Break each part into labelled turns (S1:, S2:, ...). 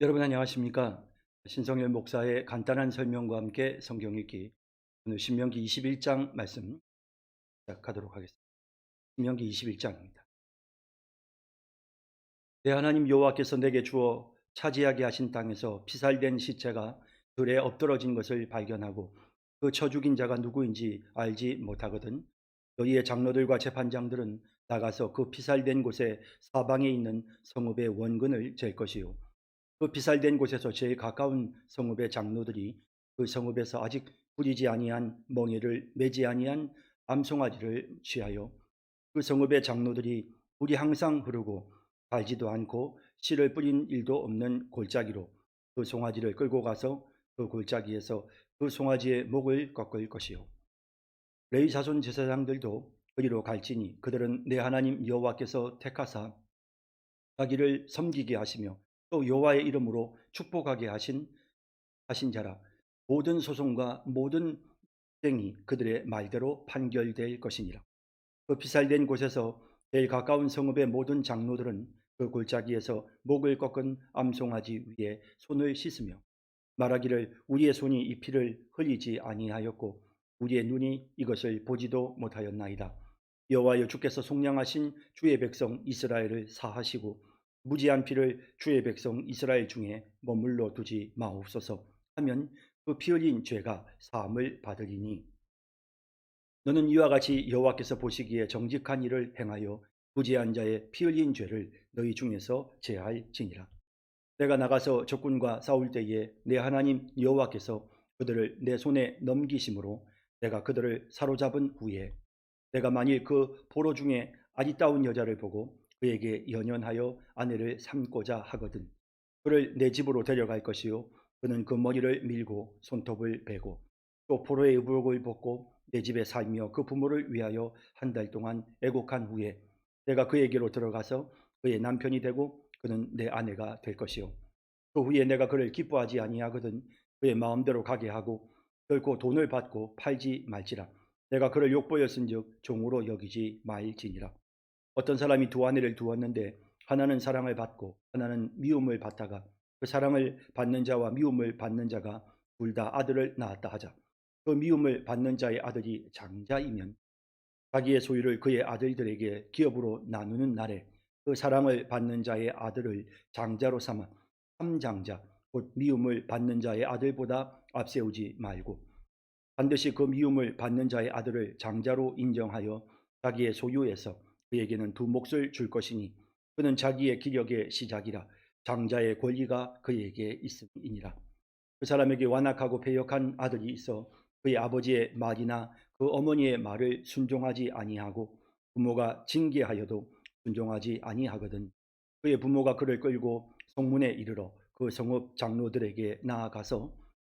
S1: 여러분 안녕하십니까? 신성열 목사의 간단한 설명과 함께 성경 읽기, 오늘 신명기 21장 말씀 시작하도록 하겠습니다. 신명기 21장입니다. 내 하나님 여호와께서 내게 주어 차지하게 하신 땅에서 피살된 시체가 들에 엎드러진 것을 발견하고 그 쳐 죽인 자가 누구인지 알지 못하거든 너희의 장로들과 재판장들은 나가서 그 피살된 곳에 사방에 있는 성읍의 원근을 잴 것이요 그 피살된 곳에서 제일 가까운 성읍의 장로들이 그 성읍에서 아직 부리지 아니한 멍에를 매지 아니한 암송아지를 취하여 그 성읍의 장로들이 물이 항상 흐르고 갈지도 않고 씨를 뿌린 일도 없는 골짜기로 그 송아지를 끌고 가서 그 골짜기에서 그 송아지의 목을 꺾을 것이요 레위 자손 제사장들도 그리로 갈지니 그들은 내 하나님 여호와께서 택하사 자기를 섬기게 하시며 또 여호와의 이름으로 축복하게 하신 자라. 모든 소송과 모든 쟁이 그들의 말대로 판결될 것이니라. 그 피살된 곳에서 제일 가까운 성읍의 모든 장로들은 그 골짜기에서 목을 꺾은 암송아지 위에 손을 씻으며 말하기를 우리의 손이 이 피를 흘리지 아니하였고 우리의 눈이 이것을 보지도 못하였나이다. 여호와여 주께서 속량하신 주의 백성 이스라엘을 사하시고 무지한 피를 주의 백성 이스라엘 중에 머물러 두지 마옵소서 하면 그 피 흘린 죄가 사함을 받으리니 너는 이와 같이 여호와께서 보시기에 정직한 일을 행하여 무지한 자의 피 흘린 죄를 너희 중에서 제할지니라. 내가 나가서 적군과 싸울 때에 내 하나님 여호와께서 그들을 내 손에 넘기심으로 내가 그들을 사로잡은 후에 내가 만일 그 포로 중에 아리따운 여자를 보고 그에게 연연하여 아내를 삼고자 하거든 그를 내 집으로 데려갈 것이요 그는 그 머리를 밀고 손톱을 베고 또 포로의 의복을 벗고 내 집에 살며 그 부모를 위하여 한 달 동안 애곡한 후에 내가 그에게로 들어가서 그의 남편이 되고 그는 내 아내가 될 것이요 그 후에 내가 그를 기뻐하지 아니하거든 그의 마음대로 가게 하고 결코 돈을 받고 팔지 말지라. 내가 그를 욕보였은즉 종으로 여기지 말지니라. 어떤 사람이 두 아내를 두었는데 하나는 사랑을 받고 하나는 미움을 받다가 그 사랑을 받는 자와 미움을 받는 자가 둘 다 아들을 낳았다 하자. 그 미움을 받는 자의 아들이 장자이면 자기의 소유를 그의 아들들에게 기업으로 나누는 날에 그 사랑을 받는 자의 아들을 장자로 삼아 삼장자 곧 미움을 받는 자의 아들보다 앞세우지 말고 반드시 그 미움을 받는 자의 아들을 장자로 인정하여 자기의 소유에서 그에게는 두 몫을 줄 것이니 그는 자기의 기력의 시작이라 장자의 권리가 그에게 있음이니라. 그 사람에게 완악하고 패역한 아들이 있어 그의 아버지의 말이나 그 어머니의 말을 순종하지 아니하고 부모가 징계하여도 순종하지 아니하거든 그의 부모가 그를 끌고 성문에 이르러 그 성읍 장로들에게 나아가서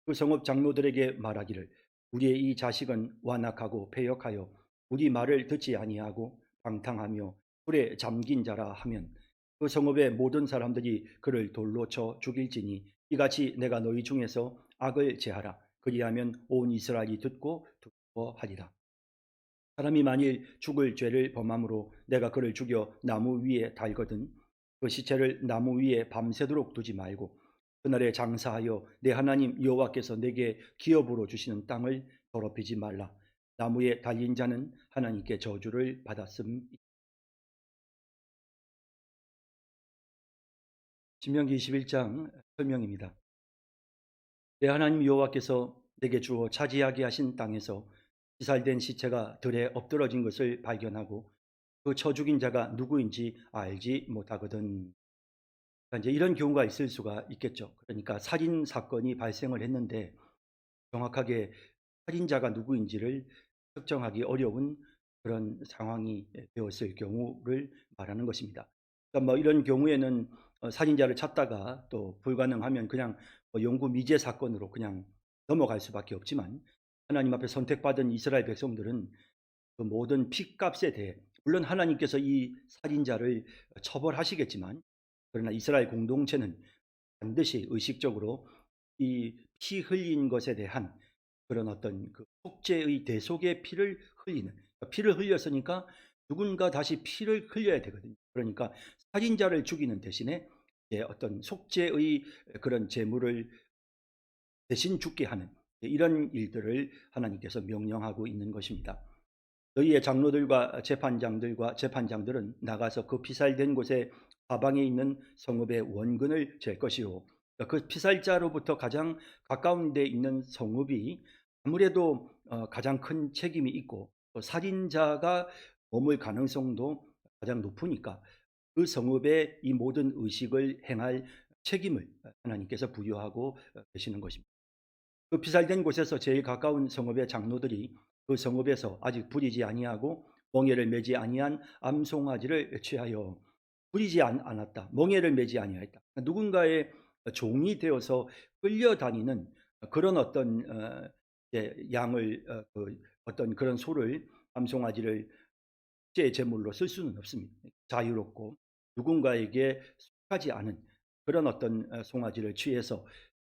S1: 그 성읍 장로들에게 말하기를 우리의 이 자식은 완악하고 패역하여 우리 말을 듣지 아니하고 방탕하며 불에 잠긴 자라 하면 그 성읍의 모든 사람들이 그를 돌로 쳐 죽일지니 이같이 내가 너희 중에서 악을 제하라. 그리하면 온 이스라엘이 듣고 두려워하리라. 사람이 만일 죽을 죄를 범함으로 내가 그를 죽여 나무 위에 달거든 그 시체를 나무 위에 밤새도록 두지 말고 그날에 장사하여 내 하나님 여호와께서 내게 기업으로 주시는 땅을 더럽히지 말라. 나무에 달린 자는 하나님께 저주를 받았음. 신명기 21장 설명입니다. 내 하나님 여호와께서 내게 주어 차지하게 하신 땅에서 피살된 시체가 들에 엎드러진 것을 발견하고 그 쳐 죽인 자가 누구인지 알지 못하거든. 그러니까 이제 이런 경우가 있을 수가 있겠죠. 그러니까 살인 사건이 발생을 했는데 정확하게 살인자가 누구인지를 특정하기 어려운 그런 상황이 되었을 경우를 말하는 것입니다. 그러니까 뭐 이런 경우에는 살인자를 찾다가 또 불가능하면 그냥 영구 미제 사건으로 그냥 넘어갈 수밖에 없지만 하나님 앞에 선택받은 이스라엘 백성들은 그 모든 핏값에 대해 물론 하나님께서 이 살인자를 처벌하시겠지만 그러나 이스라엘 공동체는 반드시 의식적으로 이 피 흘린 것에 대한 그런 어떤 그 속죄의 대속의 피를 흘리는 피를 흘렸으니까 누군가 다시 피를 흘려야 되거든요. 그러니까 살인자를 죽이는 대신에 어떤 속죄의 그런 제물을 대신 죽게 하는 이런 일들을 하나님께서 명령하고 있는 것입니다. 너희의 장로들과 재판장들은 나가서 그 피살된 곳에 사방에 있는 성읍의 원근을 잴 것이요. 그 피살자로부터 가장 가까운 데 있는 성읍이 아무래도 가장 큰 책임이 있고 또 살인자가 머물 가능성도 가장 높으니까 그 성읍의 이 모든 의식을 행할 책임을 하나님께서 부여하고 계시는 것입니다. 그 피살된 곳에서 제일 가까운 성읍의 장로들이 그 성읍에서 아직 부리지 아니하고 멍에를 매지 아니한 암송아지를 취하여 부리지 않았다. 멍에를 매지 아니하였다. 누군가의 종이 되어서 끌려다니는 그런 어떤 양을 어떤 그런 소를 암송아지를 제 제물로 쓸 수는 없습니다. 자유롭고 누군가에게 속하지 않은 그런 어떤 송아지를 취해서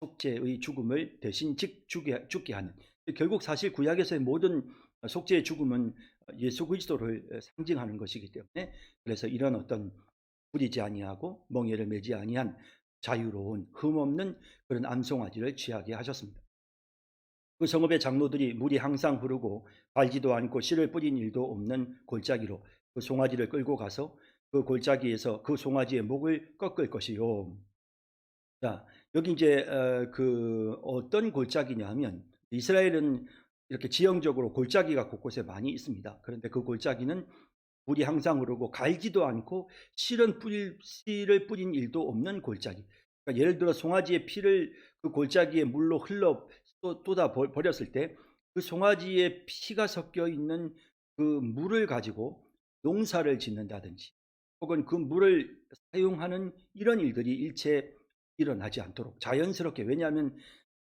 S1: 속죄의 죽음을 대신 죽게 하는, 결국 사실 구약에서의 모든 속죄의 죽음은 예수 그리스도를 상징하는 것이기 때문에 그래서 이런 어떤 부리지 아니하고 멍에를 매지 아니한 자유로운 흠없는 그런 암송아지를 취하게 하셨습니다. 그 성읍의 장로들이 물이 항상 흐르고 갈지도 않고 씨를 뿌린 일도 없는 골짜기로 그 송아지를 끌고 가서 그 골짜기에서 그 송아지의 목을 꺾을 것이요. 자, 여기 이제 그 어떤 골짜기냐 하면 이스라엘은 이렇게 지형적으로 골짜기가 곳곳에 많이 있습니다. 그런데 그 골짜기는 물이 항상 흐르고 갈지도 않고 씨를 뿌린 일도 없는 골짜기. 그러니까 예를 들어 송아지의 피를 그 골짜기에 물로 흘러 쏟아 버렸을 때 그 송아지의 피가 섞여 있는 그 물을 가지고 농사를 짓는다든지 혹은 그 물을 사용하는 이런 일들이 일체 일어나지 않도록 자연스럽게, 왜냐하면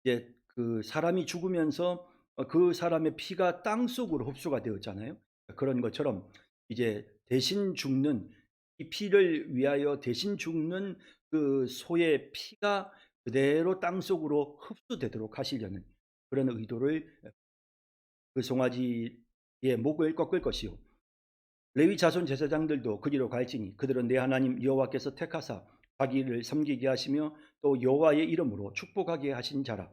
S1: 이제 그 사람이 죽으면서 그 사람의 피가 땅 속으로 흡수가 되었잖아요. 그런 것처럼 이제 대신 죽는, 이 피를 위하여 대신 죽는 그 소의 피가 그대로 땅 속으로 흡수되도록 하시려는 그런 의도를, 그 송아지의 목을 꺾을 것이요. 레위 자손 제사장들도 그리로 갈지니 그들은 내 하나님 여호와께서 택하사 자기를 섬기게 하시며 또 여호와의 이름으로 축복하게 하신 자라.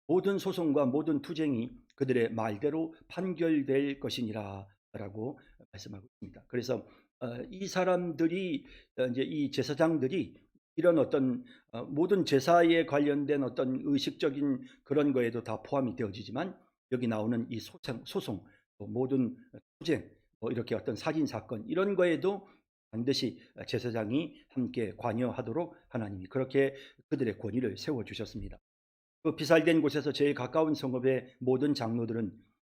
S1: 모든 소송과 모든 투쟁이 그들의 말대로 판결될 것이니라 라고 말씀하고 있습니다. 그래서 이 사람들이 이제 이 제사장들이 이런 어떤 모든 제사에 관련된 어떤 의식적인 그런 거에도 다 포함이 되어지지만 여기 나오는 이 소송, 또 모든 투쟁, 뭐 이렇게 어떤 살인 사건 이런 거에도 반드시 제사장이 함께 관여하도록 하나님이 그렇게 그들의 권위를 세워 주셨습니다. 그 피살된 곳에서 제일 가까운 성읍의 모든 장로들은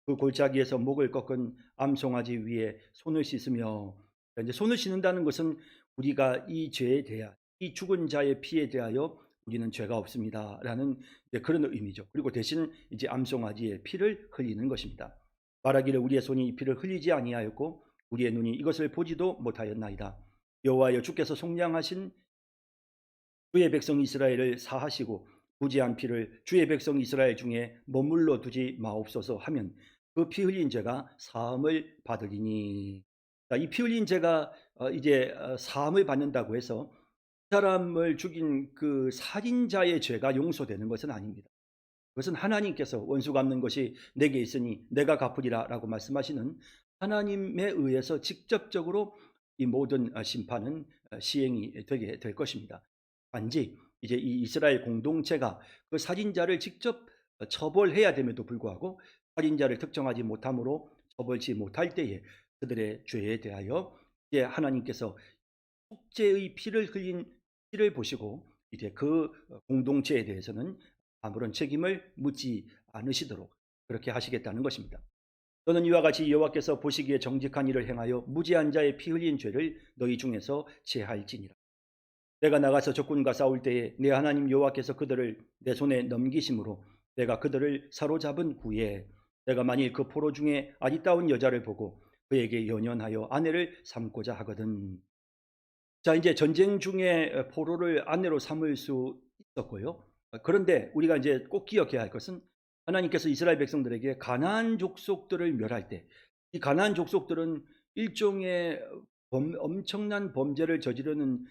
S1: 그 골짜기에서 목을 꺾은 암송아지 위에 손을 씻으며, 이제 손을 씻는다는 것은 우리가 이 죄에 대하여, 이 죽은 자의 피에 대하여 우리는 죄가 없습니다라는 그런 의미죠. 그리고 대신 이제 암송아지의 피를 흘리는 것입니다. 말하기를 우리의 손이 이 피를 흘리지 아니하였고 우리의 눈이 이것을 보지도 못하였나이다. 여호와여 주께서 속량하신 주의 백성 이스라엘을 사하시고 부지한 피를 주의 백성 이스라엘 중에 머물러 두지 마옵소서 하면 그 피 흘린 죄가 사함을 받으리니. 이 피 흘린 죄가 이제 사함을 받는다고 해서 사람을 죽인 그 살인자의 죄가 용서되는 것은 아닙니다. 그것은 하나님께서 원수 갚는 것이 내게 있으니 내가 갚으리라 라고 말씀하시는 하나님에 의해서 직접적으로 이 모든 심판은 시행이 되게 될 것입니다. 단지 이제 이 이스라엘 공동체가 그 살인자를 직접 처벌해야 됨에도 불구하고 살인자를 특정하지 못함으로 처벌치 못할 때에 그들의 죄에 대하여 이제 하나님께서 속죄의 피를 흘린 피를 보시고 이제 그 공동체에 대해서는 아무런 책임을 묻지 않으시도록 그렇게 하시겠다는 것입니다. 너는 이와 같이 여호와께서 보시기에 정직한 일을 행하여 무지한 자의 피 흘린 죄를 너희 중에서 제할지니라. 내가 나가서 적군과 싸울 때에 내 하나님 여호와께서 그들을 내 손에 넘기심으로 내가 그들을 사로잡은 후에 내가 만일 그 포로 중에 아리따운 여자를 보고 그에게 연연하여 아내를 삼고자 하거든. 자, 이제 전쟁 중에 포로를 아내로 삼을 수 있었고요. 그런데 우리가 이제 꼭 기억해야 할 것은 하나님께서 이스라엘 백성들에게 가나안 족속들을 멸할 때 이 가나안 족속들은 일종의 엄청난 범죄를 저지르는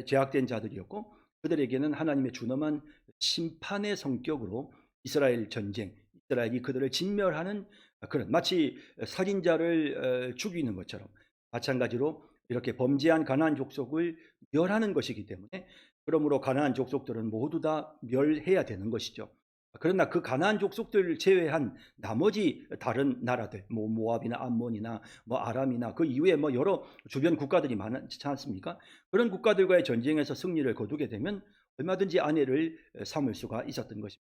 S1: 제약된 자들이었고, 그들에게는 하나님의 준엄한 심판의 성격으로 이스라엘 전쟁, 이스라엘이 그들을 진멸하는 그런, 마치 살인자를 죽이는 것처럼 마찬가지로 이렇게 범죄한 가나안 족속을 멸하는 것이기 때문에, 그러므로 가나안 족속들은 모두 다 멸해야 되는 것이죠. 그러나 그 가나안 족속들을 제외한 나머지 다른 나라들, 뭐 모압이나 암몬이나 뭐 아람이나 그 이후에 뭐 여러 주변 국가들이 많지 않습니까? 그런 국가들과의 전쟁에서 승리를 거두게 되면 얼마든지 아내를 삼을 수가 있었던 것입니다.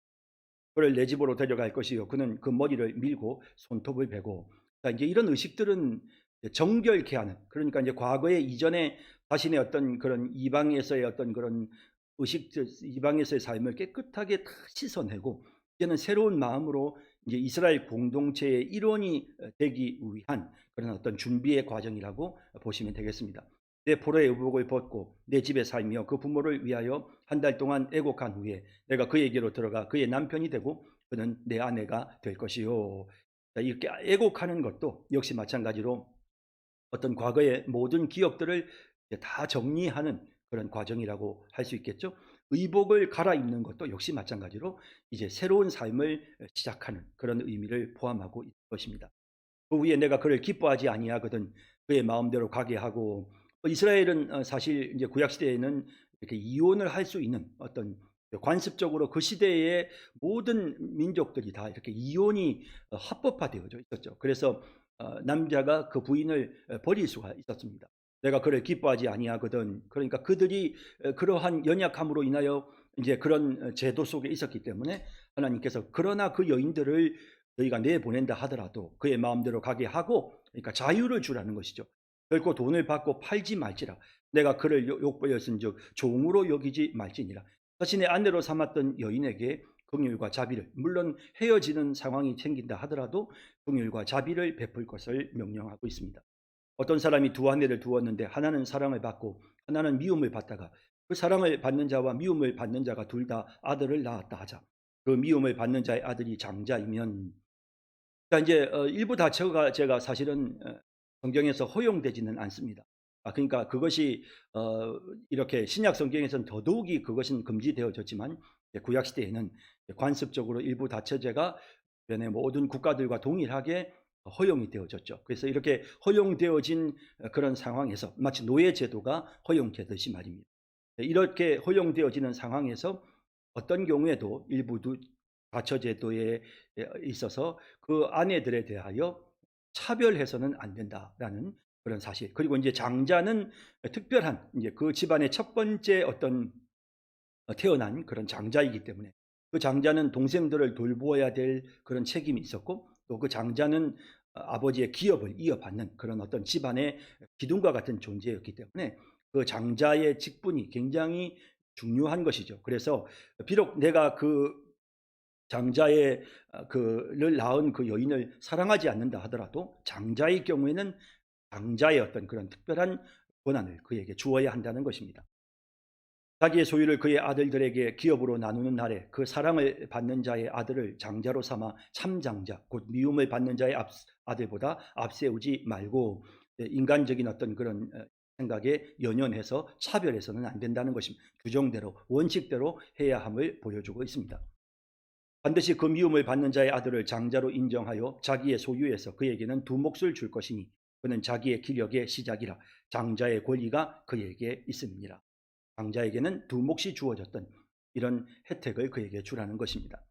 S1: 그를 내 집으로 데려갈 것이요, 그는 그 머리를 밀고 손톱을 베고. 자, 이제 이런 의식들은 정결케 하는, 그러니까 이제 과거에 이전에 자신의 어떤 그런 이방에서의 어떤 그런 의식들, 이방에서의 삶을 깨끗하게 다 씻어내고 이제는 새로운 마음으로 이제 이스라엘 공동체의 일원이 되기 위한 그런 어떤 준비의 과정이라고 보시면 되겠습니다. 내 포로의 의복을 벗고 내 집에 살며 그 부모를 위하여 한 달 동안 애곡한 후에 내가 그에게로 들어가 그의 남편이 되고 그는 내 아내가 될 것이요. 이렇게 애곡하는 것도 역시 마찬가지로 어떤 과거의 모든 기억들을 다 정리하는 그런 과정이라고 할 수 있겠죠. 의복을 갈아입는 것도 역시 마찬가지로 이제 새로운 삶을 시작하는 그런 의미를 포함하고 있는 것입니다. 그 후에 내가 그를 기뻐하지 아니하거든 그의 마음대로 가게 하고. 이스라엘은 사실 이제 구약 시대에는 이렇게 이혼을 할 수 있는 어떤, 관습적으로 그 시대의 모든 민족들이 다 이렇게 이혼이 합법화되어져 있었죠. 그래서 남자가 그 부인을 버릴 수가 있었습니다. 내가 그를 기뻐하지 아니하거든. 그러니까 그들이 그러한 연약함으로 인하여 이제 그런 제도 속에 있었기 때문에 하나님께서, 그러나 그 여인들을 너희가 내보낸다 하더라도 그의 마음대로 가게 하고, 그러니까 자유를 주라는 것이죠. 결코 돈을 받고 팔지 말지라. 내가 그를 욕보였은즉 종으로 여기지 말지니라. 자신의 아내로 삼았던 여인에게 긍휼과 자비를, 물론 헤어지는 상황이 생긴다 하더라도 긍휼과 자비를 베풀 것을 명령하고 있습니다. 어떤 사람이 두 아내를 두었는데 하나는 사랑을 받고 하나는 미움을 받다가 그 사랑을 받는 자와 미움을 받는 자가 둘 다 아들을 낳았다 하자. 그 미움을 받는 자의 아들이 장자이면, 자, 이제 일부 다처가 제가 사실은 성경에서 허용되지는 않습니다. 그러니까 그것이 이렇게 신약 성경에서는 더더욱이 그것은 금지되어졌지만, 구약 시대에는 관습적으로 일부 다처제가 주변의 모든 국가들과 동일하게 허용이 되어졌죠. 그래서 이렇게 허용되어진 그런 상황에서 마치 노예 제도가 허용되듯이 말입니다. 이렇게 허용되어지는 상황에서 어떤 경우에도 일부 다처 제도에 있어서 그 아내들에 대하여 차별해서는 안 된다라는 그런 사실. 그리고 이제 장자는 특별한, 이제 그 집안의 첫 번째 어떤 태어난 그런 장자이기 때문에 그 장자는 동생들을 돌보아야 될 그런 책임이 있었고, 또 그 장자는 아버지의 기업을 이어받는 그런 어떤 집안의 기둥과 같은 존재였기 때문에 그 장자의 직분이 굉장히 중요한 것이죠. 그래서 비록 내가 그 장자의 그를 낳은 그 여인을 사랑하지 않는다 하더라도 장자의 경우에는 장자의 어떤 그런 특별한 권한을 그에게 주어야 한다는 것입니다. 자기의 소유를 그의 아들들에게 기업으로 나누는 날에 그 사랑을 받는 자의 아들을 장자로 삼아 참장자, 곧 미움을 받는 자의 아들보다 앞세우지 말고, 인간적인 어떤 그런 생각에 연연해서 차별해서는 안 된다는 것입니다. 규정대로, 원칙대로 해야 함을 보여주고 있습니다. 반드시 그 미움을 받는 자의 아들을 장자로 인정하여 자기의 소유에서 그에게는 두 몫을 줄 것이니 그는 자기의 기력의 시작이라. 장자의 권리가 그에게 있음이니라. 장자에게는 두 몫이 주어졌던 이런 혜택을 그에게 주라는 것입니다.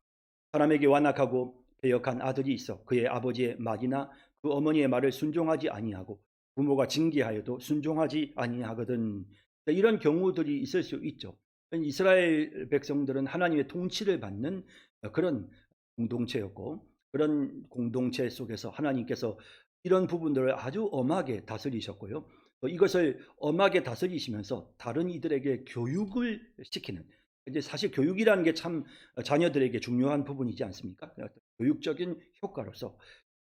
S1: 사람에게 완악하고 배역한 아들이 있어 그의 아버지의 말이나 그 어머니의 말을 순종하지 아니하고 부모가 징계하여도 순종하지 아니하거든. 이런 경우들이 있을 수 있죠. 이스라엘 백성들은 하나님의 통치를 받는 그런 공동체였고, 그런 공동체 속에서 하나님께서 이런 부분들을 아주 엄하게 다스리셨고요. 또 이것을 엄하게 다스리시면서 다른 이들에게 교육을 시키는, 이제 사실 교육이라는 게 참 자녀들에게 중요한 부분이지 않습니까? 교육적인 효과로서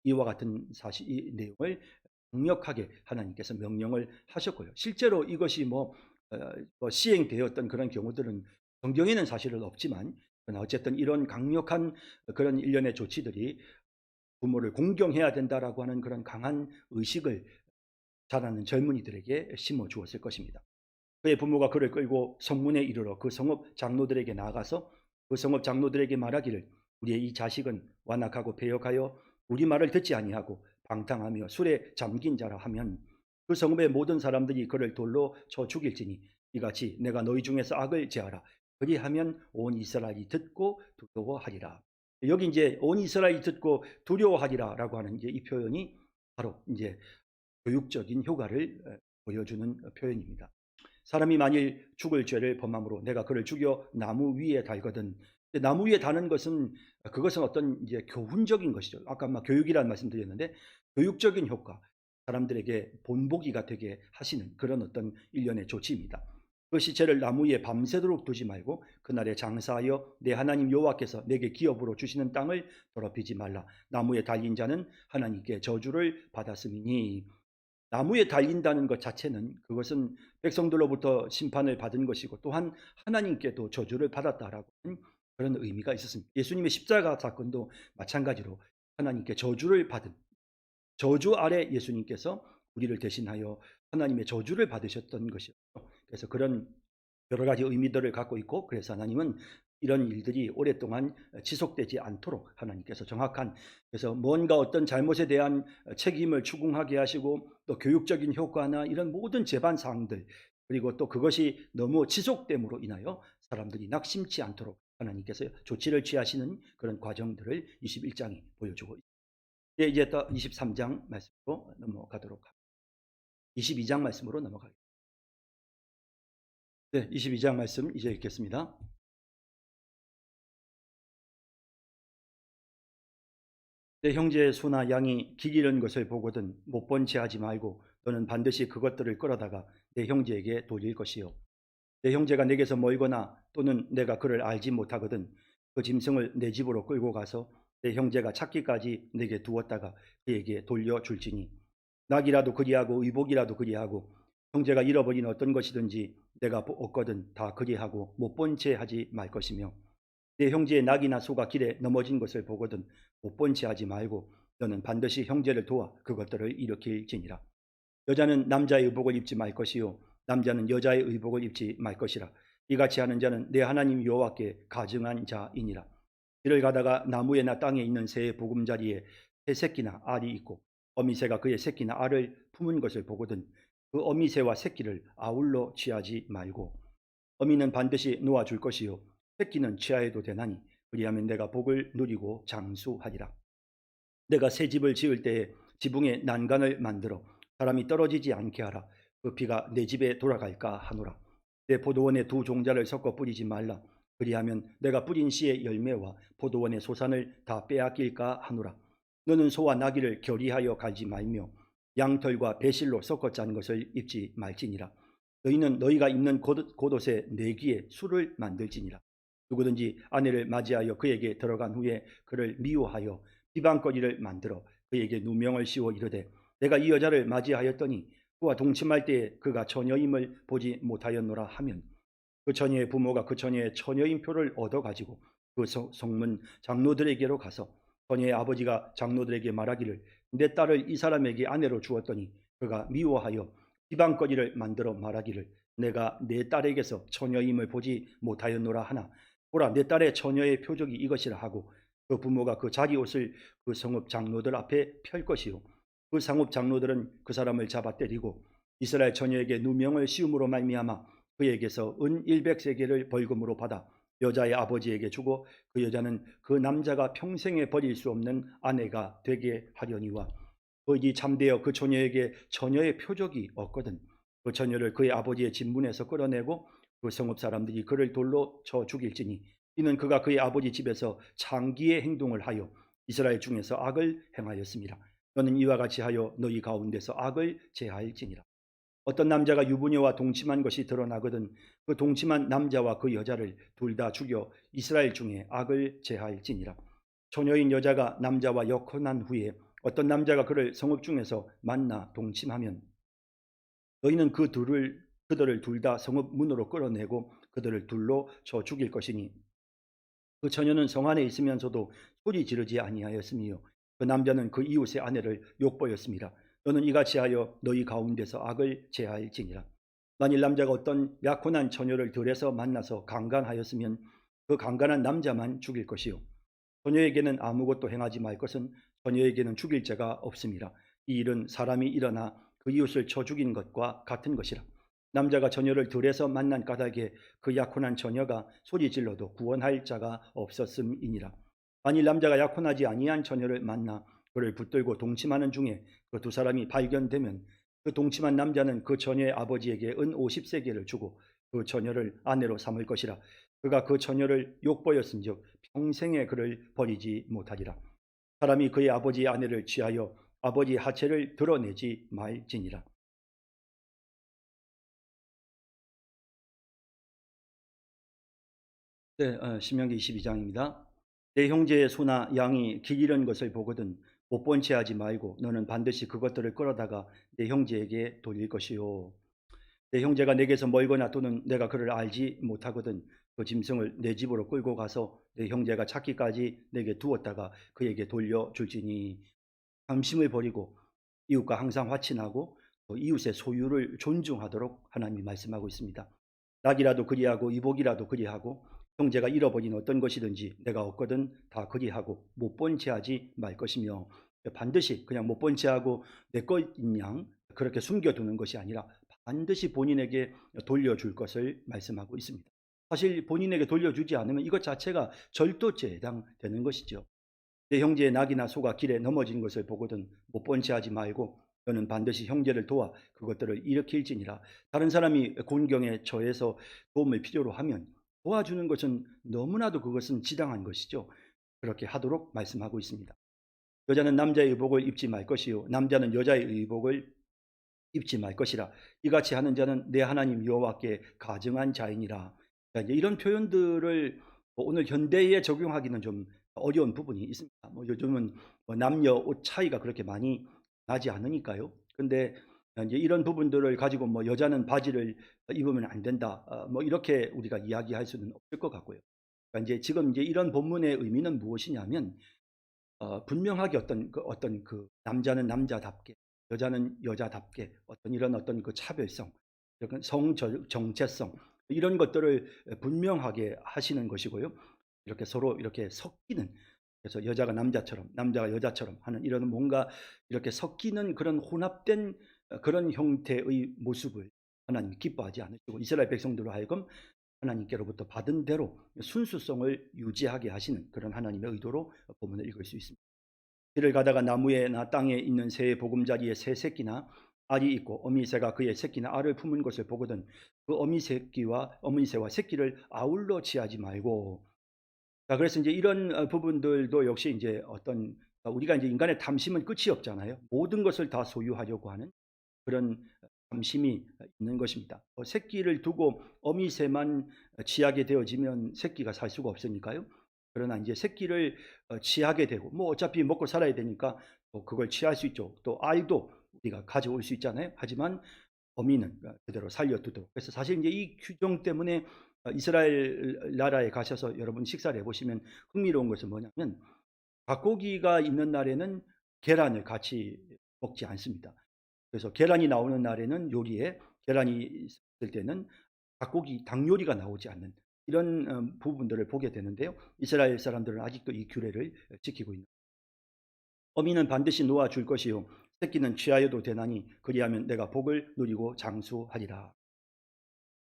S1: 이와 같은 사실, 이 내용을 강력하게 하나님께서 명령을 하셨고요. 실제로 이것이 시행되었던 그런 경우들은 성경에는 사실은 없지만, 그러나 어쨌든 이런 강력한 그런 일련의 조치들이 부모를 공경해야 된다라고 하는 그런 강한 의식을 자라는 젊은이들에게 심어 주었을 것입니다. 그의 부모가 그를 끌고 성문에 이르러 그 성읍 장로들에게 나아가서 그 성읍 장로들에게 말하기를 우리의 이 자식은 완악하고 배역하여 우리 말을 듣지 아니하고 방탕하며 술에 잠긴 자라 하면 그 성읍의 모든 사람들이 그를 돌로 쳐 죽일지니 이같이 내가 너희 중에서 악을 제하라. 그리하면 온 이스라엘이 듣고 두려워하리라. 여기 이제 온 이스라엘이 듣고 두려워하리라라고 하는 이제 이 표현이 바로 이제 교육적인 효과를 보여주는 표현입니다. 사람이 만일 죽을 죄를 범함으로 내가 그를 죽여 나무 위에 달거든. 나무 위에 다는 것은 그것은 어떤 이제 교훈적인 것이죠. 아까 막 교육이라는 말씀드렸는데 교육적인 효과, 사람들에게 본보기가 되게 하시는 그런 어떤 일련의 조치입니다. 그 시체를 나무 위에 밤새도록 두지 말고 그날에 장사하여 내 하나님 여호와께서 내게 기업으로 주시는 땅을 더럽히지 말라. 나무에 달린 자는 하나님께 저주를 받았음이니. 나무에 달린다는 것 자체는 그것은 백성들로부터 심판을 받은 것이고 또한 하나님께도 저주를 받았다라고 하는 그런 의미가 있었습니다. 예수님의 십자가 사건도 마찬가지로 하나님께 저주를 받은, 저주 아래 예수님께서 우리를 대신하여 하나님의 저주를 받으셨던 것이었죠. 그래서 그런 여러 가지 의미들을 갖고 있고, 그래서 하나님은 이런 일들이 오랫동안 지속되지 않도록 하나님께서 정확한, 그래서 뭔가 어떤 잘못에 대한 책임을 추궁하게 하시고 또 교육적인 효과나 이런 모든 재반 사항들, 그리고 또 그것이 너무 지속됨으로 인하여 사람들이 낙심치 않도록 하나님께서 조치를 취하시는 그런 과정들을 21장이 보여주고 있습니다. 이제 또 23장 말씀으로 넘어가도록 합니다. 22장 말씀으로 넘어가겠습니다. 네, 22장 말씀 이제 읽겠습니다. 내 형제의 소나 양이 길 잃은 것을 보거든 못 본 채 하지 말고 너는 반드시 그것들을 끌어다가 내 형제에게 돌릴 것이요. 내 형제가 내게서 멀거나 또는 내가 그를 알지 못하거든 그 짐승을 내 집으로 끌고 가서 내 형제가 찾기까지 내게 두었다가 그에게 돌려줄지니 낙이라도 그리하고 의복이라도 그리하고 형제가 잃어버린 어떤 것이든지 내가 얻거든 다 그리하고 못 본 채 하지 말 것이며 내 형제의 낙이나 소가 길에 넘어진 것을 보거든 못 본 채 하지 말고 너는 반드시 형제를 도와 그것들을 일으킬지니라. 여자는 남자의 의복을 입지 말 것이요 남자는 여자의 의복을 입지 말 것이라. 이같이 하는 자는 내 하나님 여호와께 가증한 자이니라. 길을 가다가 나무에나 땅에 있는 새의 보금자리에 새 새끼나 알이 있고 어미새가 그의 새끼나 알을 품은 것을 보거든 그 어미새와 새끼를 아울러 취하지 말고 어미는 반드시 놓아줄 것이요 새끼는 취하여도 되나니 그리하면 내가 복을 누리고 장수하리라. 내가 새 집을 지을 때에 지붕에 난간을 만들어 사람이 떨어지지 않게 하라. 그 비가 내 집에 돌아갈까 하노라. 내 포도원에 두 종자를 섞어 뿌리지 말라. 그리하면 내가 뿌린 씨의 열매와 포도원의 소산을 다 빼앗길까 하노라. 너는 소와 나귀를 결의하여 갈지 말며 양털과 배실로 섞어 짠 것을 입지 말지니라. 너희는 너희가 입는 겉옷의 내기에 술을 만들지니라. 누구든지 아내를 맞이하여 그에게 들어간 후에 그를 미워하여 비방거리를 만들어 그에게 누명을 씌워 이르되 내가 이 여자를 맞이하였더니 그와 동침할 때에 그가 처녀임을 보지 못하였노라 하면 그 처녀의 부모가 그 처녀의 처녀인 표를 얻어가지고 그 성문 장로들에게로 가서 처녀의 아버지가 장로들에게 말하기를 내 딸을 이 사람에게 아내로 주었더니 그가 미워하여 비방거리를 만들어 말하기를 내가 내 딸에게서 처녀임을 보지 못하였노라 하나 보라 내 딸의 처녀의 표적이 이것이라 하고 그 부모가 그 자기 옷을 그 성읍 장로들 앞에 펼 것이요 그 성읍 장로들은 그 사람을 잡아 때리고 이스라엘 처녀에게 누명을 씌움으로 말미암아 그에게서 은 100세겔을 벌금으로 받아 여자의 아버지에게 주고 그 여자는 그 남자가 평생에 버릴 수 없는 아내가 되게 하려니와 거기 참되어 그 처녀에게 처녀의 표적이 없거든 그 처녀를 그의 아버지의 집문에서 끌어내고 그 성읍 사람들이 그를 돌로 쳐 죽일지니 이는 그가 그의 아버지 집에서 창기의 행동을 하여 이스라엘 중에서 악을 행하였습니다. 너는 이와 같이 하여 너희 가운데서 악을 제할지니라. 어떤 남자가 유부녀와 동침한 것이 드러나거든 그 동침한 남자와 그 여자를 둘 다 죽여 이스라엘 중에 악을 제할지니라. 처녀인 여자가 남자와 역혼한 후에 어떤 남자가 그를 성읍 중에서 만나 동침하면 너희는 그들을 둘 다 성읍 문으로 끌어내고 그들을 둘로 쳐 죽일 것이니 그 처녀는 성 안에 있으면서도 소리 지르지 아니하였으며 그 남자는 그 이웃의 아내를 욕보였습니다. 너는 이같이 하여 너희 가운데서 악을 제할지니라. 만일 남자가 어떤 약혼한 처녀를 들에서 만나서 강간하였으면 그 강간한 남자만 죽일 것이요 처녀에게는 아무것도 행하지 말 것은 처녀에게는 죽일 죄가 없습니다. 이 일은 사람이 일어나 그 이웃을 쳐 죽인 것과 같은 것이라. 남자가 처녀를 들에서 만난 까닭에 그 약혼한 처녀가 소리 질러도 구원할 자가 없었음이니라. 만일 남자가 약혼하지 아니한 처녀를 만나 그를 붙들고 동침하는 중에 그 두 사람이 발견되면 그 동침한 남자는 그 처녀의 아버지에게 은 50세겔을 주고 그 처녀를 아내로 삼을 것이라. 그가 그 처녀를 욕보였은즉 평생에 그를 버리지 못하리라. 사람이 그의 아버지의 아내를 취하여 아버지의 하체를 드러내지 말지니라. 네, 신명기 22장입니다. 내 형제의 소나 양이 길 잃은 것을 보거든 못 본 채 하지 말고 너는 반드시 그것들을 끌어다가 내 형제에게 돌릴 것이요. 내 형제가 내게서 멀거나 또는 내가 그를 알지 못하거든 그 짐승을 내 집으로 끌고 가서 내 형제가 찾기까지 내게 두었다가 그에게 돌려줄지니 함심을 버리고 이웃과 항상 화친하고 또 이웃의 소유를 존중하도록 하나님이 말씀하고 있습니다. 낙이라도 그리하고 이복이라도 그리하고 형제가 잃어버린 어떤 것이든지 내가 얻거든 다 그리하고 못 본 채 하지 말 것이며 반드시 그냥 못 본 채 하고 내 것인 양 그렇게 숨겨두는 것이 아니라 반드시 본인에게 돌려줄 것을 말씀하고 있습니다. 사실 본인에게 돌려주지 않으면 이것 자체가 절도죄에 해당되는 것이죠. 내 형제의 낙이나 소가 길에 넘어진 것을 보거든 못 본 채 하지 말고 너는 반드시 형제를 도와 그것들을 일으킬지니라. 다른 사람이 곤경에 처해서 도움을 필요로 하면 도와주는 것은 너무나도 그것은 지당한 것이죠. 그렇게 하도록 말씀하고 있습니다. 여자는 남자의 의복을 입지 말 것이요 남자는 여자의 의복을 입지 말 것이라. 이같이 하는 자는 내 하나님 여호와께 가증한 자이니라. 이제 이런 표현들을 오늘 현대에 적용하기는 좀 어려운 부분이 있습니다. 요즘은 남녀 옷 차이가 그렇게 많이 나지 않으니까요. 근데 이제 이런 부분들을 가지고 여자는 바지를 입으면 안 된다. 이렇게 우리가 이야기할 수는 없을 것 같고요. 그러니까 이제 지금 이제 이런 본문의 의미는 무엇이냐면 분명하게 어떤 그 남자는 남자답게 여자는 여자답게 어떤 이런 어떤 그 차별성, 약간 정체성 이런 것들을 분명하게 하시는 것이고요. 이렇게 서로 이렇게 섞이는 그래서 여자가 남자처럼 남자가 여자처럼 하는 이런 뭔가 이렇게 섞이는 그런 혼합된 그런 형태의 모습을 하나님이 기뻐하지 않으시고 이스라엘 백성들로 하여금 하나님께로부터 받은 대로 순수성을 유지하게 하시는 그런 하나님의 의도로 본문을 읽을 수 있습니다. 길을 가다가 나무에나 땅에 있는 새의 보금자리에 새 새끼나 알이 있고 어미새가 그의 새끼나 알을 품은 것을 보거든 그 어미새와 새끼를 아울러 취하지 말고. 자, 그래서 이제 이런 부분들도 역시 이제 어떤 우리가 이제 인간의 탐심은 끝이 없잖아요. 모든 것을 다 소유하려고 하는 그런 탐심이 있는 것입니다. 새끼를 두고 어미새만 취하게 되어지면 새끼가 살 수가 없으니까요. 그러나 이제 새끼를 취하게 되고 어차피 먹고 살아야 되니까 또 그걸 취할 수 있죠. 또 알도 우리가 가져올 수 있잖아요. 하지만 어미는 그대로 살려두도록. 그래서 사실 이제 이 규정 때문에 이스라엘 나라에 가셔서 여러분 식사를 해보시면 흥미로운 것은 뭐냐면 닭고기가 있는 날에는 계란을 같이 먹지 않습니다. 그래서 계란이 나오는 날에는 요리에 계란이 있을 때는 닭 요리가 나오지 않는 이런 부분들을 보게 되는데요. 이스라엘 사람들은 아직도 이 규례를 지키고 있는. 어미는 반드시 놓아줄 것이요 새끼는 취하여도 되나니 그리하면 내가 복을 누리고 장수하리라.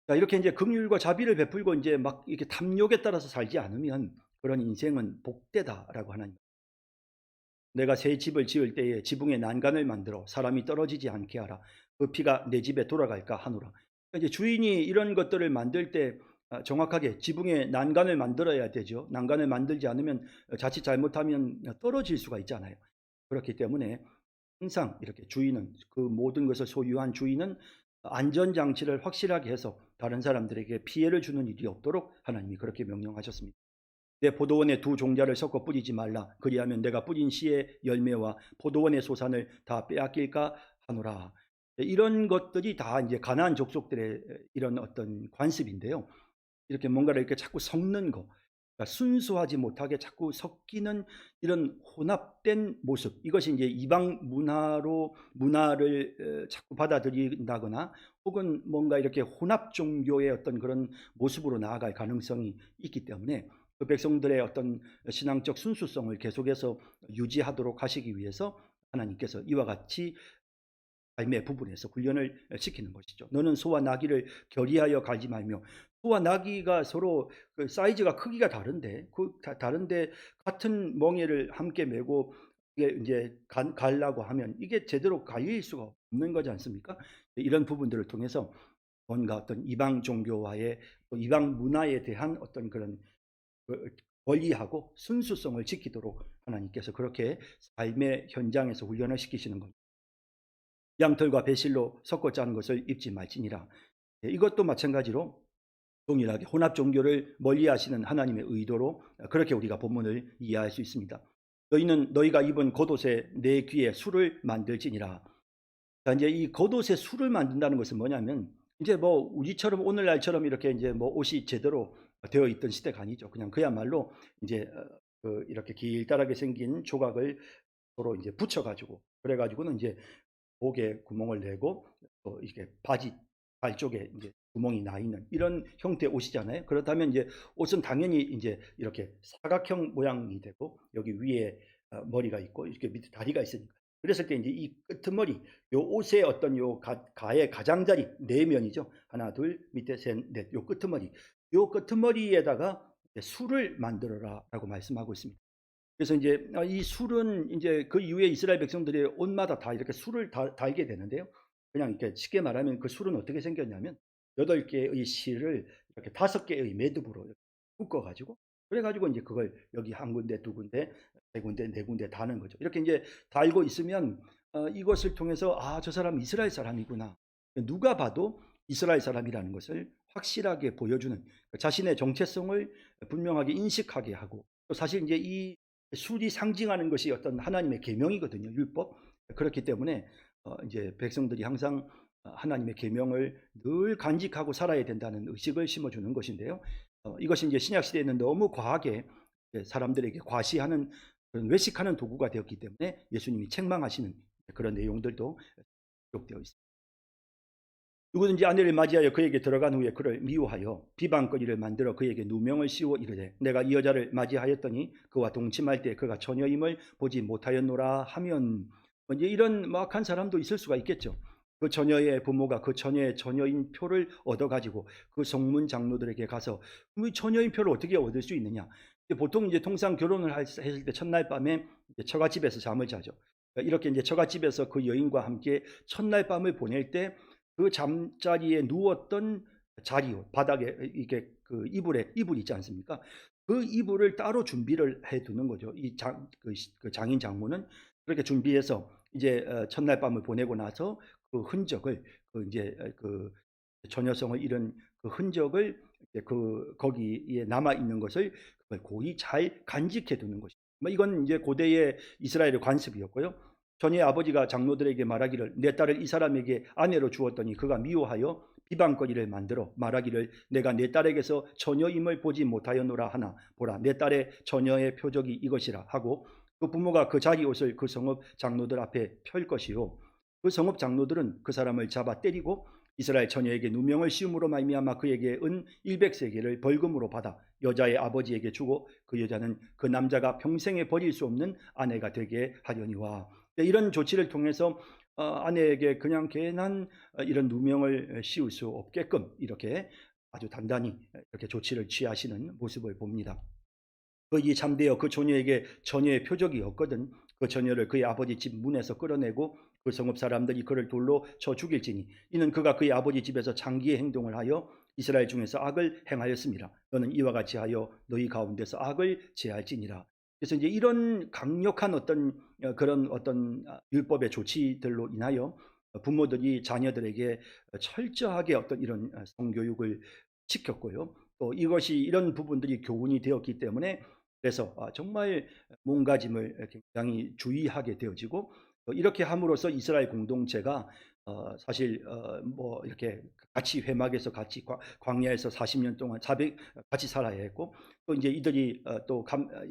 S1: 자, 이렇게 이제 긍휼과 자비를 베풀고 이제 막 이렇게 탐욕에 따라서 살지 않으면 그런 인생은 복되다라고 하는. 내가 새 집을 지을 때에 지붕에 난간을 만들어 사람이 떨어지지 않게 하라. 그 피가 내 집에 돌아갈까 하노라. 그러니까 이제 주인이 이런 것들을 만들 때 정확하게 지붕에 난간을 만들어야 되죠. 난간을 만들지 않으면 자칫 잘못하면 떨어질 수가 있잖아요. 그렇기 때문에 항상 이렇게 주인은 그 모든 것을 소유한 주인은 안전장치를 확실하게 해서 다른 사람들에게 피해를 주는 일이 없도록 하나님이 그렇게 명령하셨습니다. 내 포도원에 두 종자를 섞어 뿌리지 말라. 그리하면 내가 뿌린 씨의 열매와 포도원의 소산을 다 빼앗길까 하노라. 이런 것들이 다 이제 가나안 족속들의 이런 어떤 관습인데요. 이렇게 뭔가를 이렇게 자꾸 섞는 거. 그러니까 순수하지 못하게 자꾸 섞이는 이런 혼합된 모습, 이것이 이제 이방 문화를 자꾸 받아들인다거나 혹은 뭔가 이렇게 혼합 종교의 어떤 그런 모습으로 나아갈 가능성이 있기 때문에 그 백성들의 어떤 신앙적 순수성을 계속해서 유지하도록 하시기 위해서 하나님께서 이와 같이 삶의 부분에서 훈련을 시키는 것이죠. 너는 소와 나귀를 결의하여 갈지 말며. 소와 나귀가 서로 그 사이즈가 크기가 다른데 다른데 같은 멍에를 함께 메고 이게 이제 가려고 하면 이게 제대로 갈릴 수가 없는 거지 않습니까? 이런 부분들을 통해서 뭔가 어떤 이방 종교와의 또 이방 문화에 대한 어떤 그런 권리하고 순수성을 지키도록 하나님께서 그렇게 삶의 현장에서 훈련을 시키시는 겁니다. 양털과 배실로 섞어 짜는 것을 입지 말지니라. 이것도 마찬가지로 동일하게 혼합 종교를 멀리하시는 하나님의 의도로 그렇게 우리가 본문을 이해할 수 있습니다. 너희는 너희가 입은 겉옷에 내 귀에 술을 만들지니라. 자, 이제 이 겉옷에 술을 만든다는 것은 뭐냐면 이제 뭐 우리처럼 오늘날처럼 이렇게 이제 뭐 옷이 제대로 되어 있던 시대가 아니죠. 그냥 그야말로 이제 이렇게 길다랗게 생긴 조각을 서로 이제 붙여가지고 그래가지고는 이제 목에 구멍을 내고 또 이렇게 바지 발 쪽에 이제 구멍이 나 있는 이런 형태의 옷이잖아요. 그렇다면 이제 옷은 당연히 이제 이렇게 사각형 모양이 되고 여기 위에 머리가 있고 이렇게 밑에 다리가 있으니까. 그랬을 때 이제 이 끄트머리, 요 옷의 어떤 요 가의 가장자리 네 면이죠. 하나, 둘, 밑에 셋, 넷. 요 끄트머리, 요 끄트머리에다가 술을 만들어라라고 말씀하고 있습니다. 그래서 이제 이 술은 이제 그 이후에 이스라엘 백성들이 옷마다 다 이렇게 술을 달게 되는데요. 그냥 이렇게 쉽게 말하면 그 술은 어떻게 생겼냐면 8개의 실을 이렇게 5개의 매듭으로 묶어 가지고 그래 가지고 이제 그걸 여기 한 군데, 두 군데, 세 군데, 네 군데 다는 거죠. 이렇게 이제 달고 있으면 이것을 통해서 '아, 저 사람은 이스라엘 사람이구나.' 누가 봐도 이스라엘 사람이라는 것을 확실하게 보여주는 자신의 정체성을 분명하게 인식하게 하고 또 사실 이제 이 술이 상징하는 것이 어떤 하나님의 계명이거든요, 율법. 그렇기 때문에 이제 백성들이 항상 하나님의 계명을 늘 간직하고 살아야 된다는 의식을 심어주는 것인데요. 이것이 이제 신약 시대에는 너무 과하게 사람들에게 과시하는 그런 외식하는 도구가 되었기 때문에 예수님이 책망하시는 그런 내용들도 기록되어 있습니다. 누구든지 아내를 맞이하여 그에게 들어간 후에 그를 미워하여 비방거리를 만들어 그에게 누명을 씌워 이르되 내가 이 여자를 맞이하였더니 그와 동침할 때 그가 처녀임을 보지 못하였노라 하면 이제 이런 막한 사람도 있을 수가 있겠죠. 그 처녀의 부모가 그 처녀의 처녀인 표를 얻어가지고 그 성문 장로들에게 가서 처녀인 표를 어떻게 얻을 수 있느냐. 보통 이제 통상 결혼을 했을 때 첫날 밤에 처갓집에서 잠을 자죠. 이렇게 이제 처갓집에서 그 여인과 함께 첫날 밤을 보낼 때 그 잠자리에 누웠던 자리 바닥에 이게 그 이불 있지 않습니까? 그 이불을 따로 준비를 해 두는 거죠. 그 장인 장모는 그렇게 준비해서 이제 첫날 밤을 보내고 나서 그 흔적을 그 처녀성을 잃은 그 흔적을 이제 거기에 남아 있는 것을 그걸 고이 잘 간직해 두는 것이죠. 뭐 이건 이제 고대의 이스라엘의 관습이었고요. 전에 아버지가 장로들에게 말하기를 내 딸을 이 사람에게 아내로 주었더니 그가 미워하여 비방거리를 만들어 말하기를 내가 내 딸에게서 처녀임을 보지 못하였노라 하나 보라 내 딸의 처녀의 표적이 이것이라 하고 그 부모가 그 자기 옷을 그 성읍 장로들 앞에 펼 것이요 그 성읍 장로들은 그 사람을 잡아 때리고 이스라엘 처녀에게 누명을 씌움으로 말미암아 그에게 은 100세겔을 벌금으로 받아 여자의 아버지에게 주고 그 여자는 그 남자가 평생에 버릴 수 없는 아내가 되게 하려니와. 이런 조치를 통해서 아내에게 그냥 괜한 이런 누명을 씌울 수 없게끔 이렇게 아주 단단히 이렇게 조치를 취하시는 모습을 봅니다. 그이 잠대어 그 처녀에게 처녀의 표적이 없거든 그 처녀를 그의 아버지 집 문에서 끌어내고 그 성읍 사람들이 그를 돌로 쳐 죽일지니 이는 그가 그의 아버지 집에서 장기의 행동을 하여 이스라엘 중에서 악을 행하였습니다. 너는 이와 같이 하여 너희 가운데서 악을 제할지니라. 그래서 이제 이런 강력한 어떤 그런 어떤 율법의 조치들로 인하여 부모들이 자녀들에게 철저하게 어떤 이런 성교육을 시켰고요. 또 이것이 이런 부분들이 교훈이 되었기 때문에 그래서 정말 몸가짐을 굉장히 주의하게 되어지고 이렇게 함으로써 이스라엘 공동체가 사실 뭐 이렇게 같이 회막에서 같이 광야에서 40년 동안 400 같이 살아야 했고, 또 이제 이들이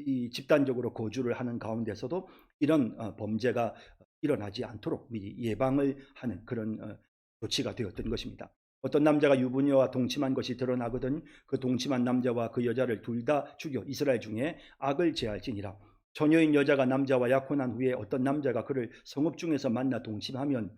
S1: 이 집단적으로 거주를 하는 가운데서도 이런 범죄가 일어나지 않도록 미리 예방을 하는 그런 조치가 되었던 것입니다. 어떤 남자가 유부녀와 동침한 것이 드러나거든 그 동침한 남자와 그 여자를 둘 다 죽여 이스라엘 중에 악을 제할지니라. 처녀인 여자가 남자와 약혼한 후에 어떤 남자가 그를 성읍 중에서 만나 동침하면,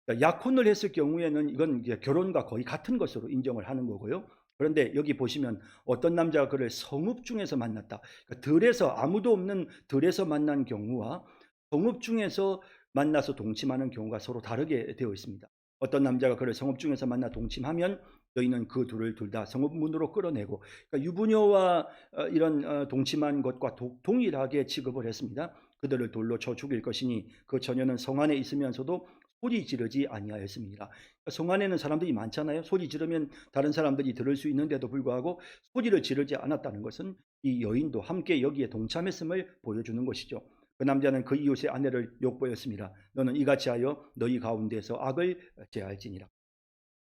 S1: 그러니까 약혼을 했을 경우에는 이건 이제 결혼과 거의 같은 것으로 인정을 하는 거고요. 그런데 여기 보시면 어떤 남자가 그를 성읍 중에서 만났다. 그러니까 들에서, 아무도 없는 들에서 만난 경우와 성읍 중에서 만나서 동침하는 경우가 서로 다르게 되어 있습니다. 어떤 남자가 그를 성읍 중에서 만나 동침하면 너희는 그 둘을 둘 다 성읍 문으로 끌어내고, 그러니까 유부녀와 이런 동침한 것과 동일하게 취급을 했습니다. 그들을 돌로 쳐 죽일 것이니 그 처녀는 성 안에 있으면서도 소리 지르지 아니하였습니다. 성 안에는 사람들이 많잖아요. 소리 지르면 다른 사람들이 들을 수 있는데도 불구하고 소리를 지르지 않았다는 것은 이 여인도 함께 여기에 동참했음을 보여주는 것이죠. 그 남자는 그 이웃의 아내를 욕보였습니다. 너는 이같이 하여 너희 가운데서 악을 제할지니라.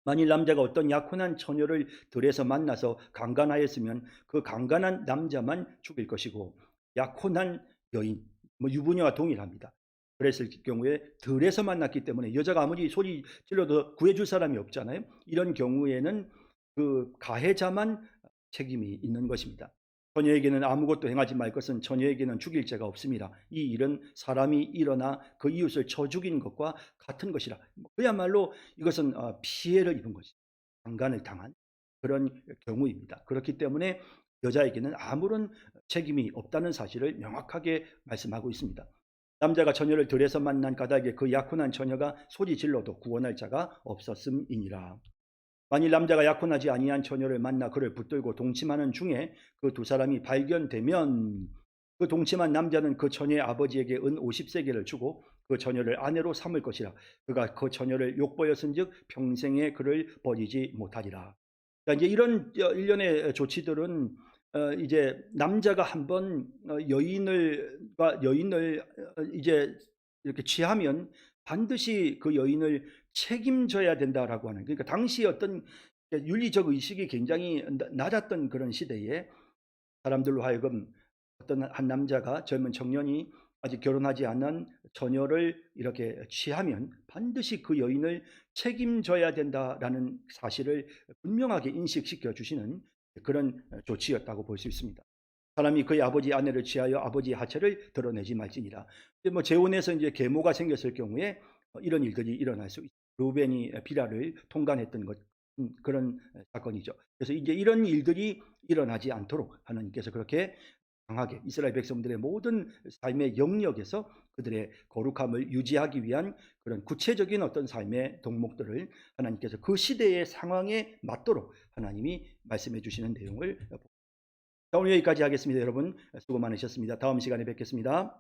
S1: 만일 남자가 어떤 약혼한 처녀를 들에서 만나서 강간하였으면 그 강간한 남자만 죽일 것이고, 약혼한 여인, 뭐 유부녀와 동일합니다. 그랬을 경우에 들에서 만났기 때문에 여자가 아무리 소리 질러도 구해줄 사람이 없잖아요. 이런 경우에는 그 가해자만 책임이 있는 것입니다. 처녀에게는 아무것도 행하지 말 것은 처녀에게는 죽일 죄가 없습니다. 이 일은 사람이 일어나 그 이웃을 쳐 죽인 것과 같은 것이라. 그야말로 이것은 피해를 입은 것이, 강간을 당한 그런 경우입니다. 그렇기 때문에 여자에게는 아무런 책임이 없다는 사실을 명확하게 말씀하고 있습니다. 남자가 처녀를 들에서 만난 까닭에 그 약혼한 처녀가 소리 질러도 구원할 자가 없었음이니라. 만일 남자가 약혼하지 아니한 처녀를 만나 그를 붙들고 동침하는 중에 그 두 사람이 발견되면 그 동침한 남자는 그 처녀의 아버지에게 은 50세겔을 주고 그 처녀를 아내로 삼을 것이라. 그가 그 처녀를 욕보였은즉 평생에 그를 버리지 못하리라. 그러니까 이제 이런 일련의 조치들은 이제 남자가 한번 여인을 이제 이렇게 취하면 반드시 그 여인을 책임져야 된다라고 하는, 그러니까 당시 어떤 윤리적 의식이 굉장히 낮았던 그런 시대에 사람들로 하여금 어떤 한 남자가, 젊은 청년이 아직 결혼하지 않은 처녀를 이렇게 취하면 반드시 그 여인을 책임져야 된다라는 사실을 분명하게 인식시켜 주시는 그런 조치였다고 볼 수 있습니다. 사람이 그의 아버지 아내를 취하여 아버지의 하체를 드러내지 말지니라. 뭐 재혼해서 이제 계모가 생겼을 경우에 이런 일들이 일어날 수 있습니다. 루벤이 비라를 통간했던 것, 그런 사건이죠. 그래서 이제 이런 일들이 일어나지 않도록 하나님께서 그렇게 강하게 이스라엘 백성들의 모든 삶의 영역에서 그들의 거룩함을 유지하기 위한 그런 구체적인 어떤 삶의 덕목들을 하나님께서 그 시대의 상황에 맞도록 하나님이 말씀해 주시는 내용을 봅니다. 자, 오늘 여기까지 하겠습니다. 여러분 수고 많으셨습니다. 다음 시간에 뵙겠습니다.